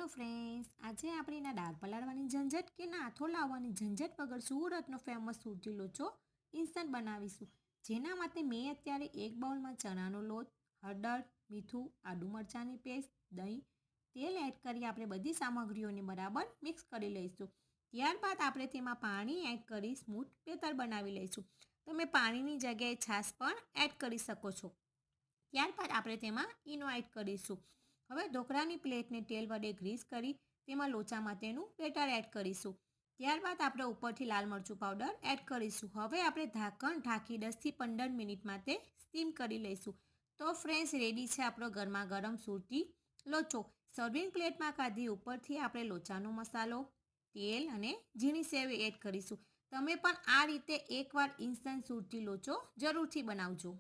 Hello friends, આજે આપણે ના દાળ પલાળવાની ઝંઝટ કે ના આથો લાવવાની ઝંઝટ વગર સુરતનો ફેમસ સુરતી લોચો ઇન્સ્ટન્ટ બનાવીશું. જેના માટે મેં અત્યારે એક બાઉલમાં ચણાનો લોટ, હળદર, મીઠું, આદુ મરચાંની પેસ્ટ, દહીં, તેલ એડ કરી આપણે બધી સામગ્રીઓને બરાબર મિક્સ કરી લઈશું. ત્યારબાદ આપણે તેમાં પાણી એડ કરી સ્મૂથ બેટર બનાવી લઈશું. તમે પાણીની જગ્યાએ છાશ પણ એડ કરી શકો છો. ત્યારબાદ આપણે તેમાં ઈનો એડ કરીશું. હવે ઢોકળાની પ્લેટને તેલ વડે ગ્રીસ કરી તેમાં લોચા માટેનું બેટર એડ કરીશું. ત્યારબાદ આપણે ઉપરથી લાલ મરચું પાવડર એડ કરીશું. હવે આપણે ઢાંકણ ઢાંકી 10થી 15 મિનિટ માટે સ્ટીમ કરી લઈશું. તો ફ્રેન્ડ્સ, રેડી છે આપણો ગરમા ગરમ સુરતી લોચો. સર્વિંગ પ્લેટમાં કાઢી ઉપરથી આપણે લોચાનો મસાલો, તેલ અને ઝીણી સેવ એડ કરીશું. તમે પણ આ રીતે એકવાર ઇન્સ્ટન્ટ સુરતી લોચો જરૂરથી બનાવજો.